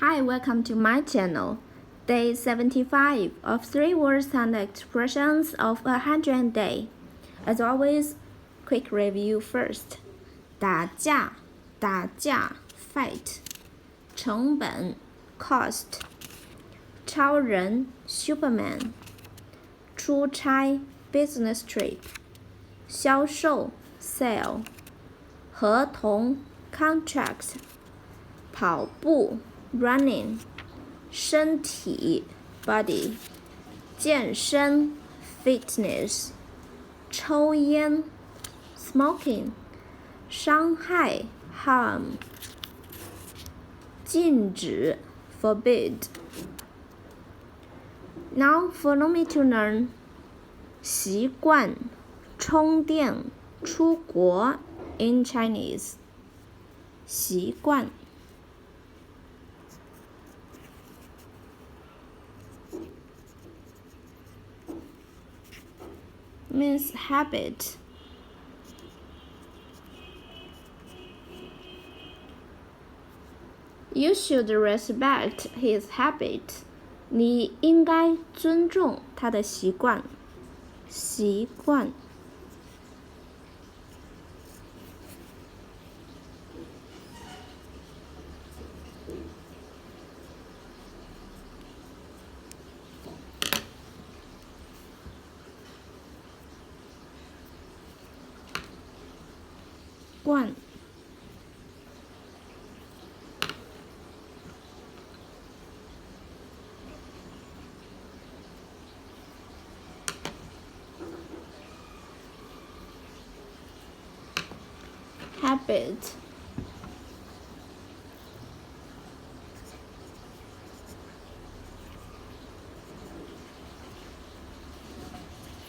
Hi, welcome to my channel. Day 75 of 3 words and expressions of 100 day. As always, quick review first. 打架 fight. 成本 cost. 超人 Superman. 出差 business trip. 销售 sale. 合同 contract. 跑步running, 身体 body, 健身 fitness, 抽烟 smoking, 伤害 harm, 禁止 forbid. Now follow me to learn 习惯充电出国 in Chinese. 习惯means habit. You should respect his habit. 你应该尊重他的习惯。习惯。惯 habit.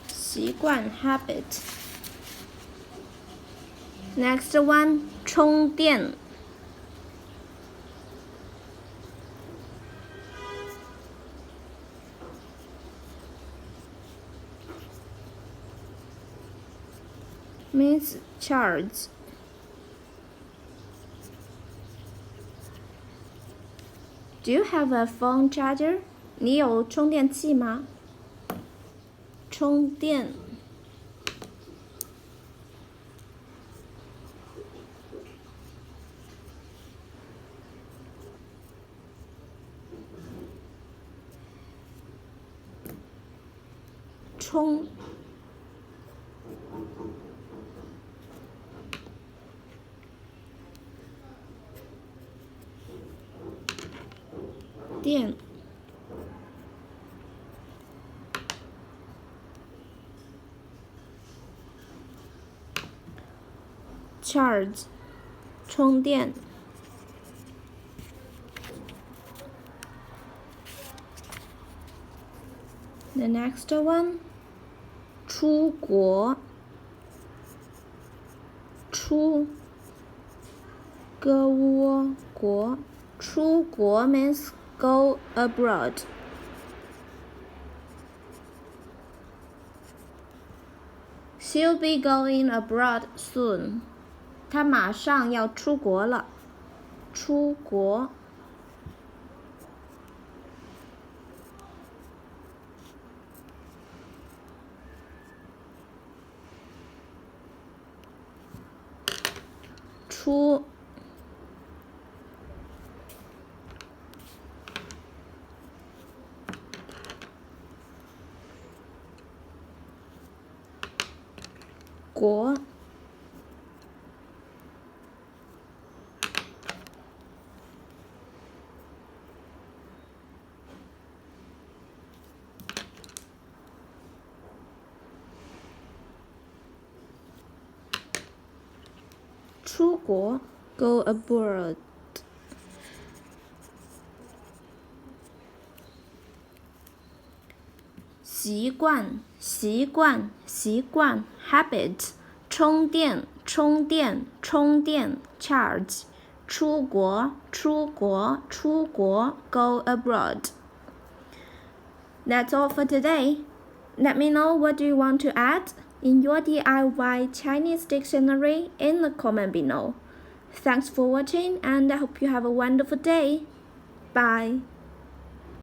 (习惯 habit. Next one, 充电 means charge. Do you have a phone charger? 你有充电器吗？充电充电 charge 充电 The next one 出国出国出国 means go abroad. She'll be going abroad soon. 她马上要出国了。出国出国出国 go abroad. 习惯 habit. 充电 charge. 出国 go abroad. That's all for today. Let me know what do you want to add in your DIY Chinese dictionary in the comment below. Thanks for watching and I hope you have a wonderful day. Bye.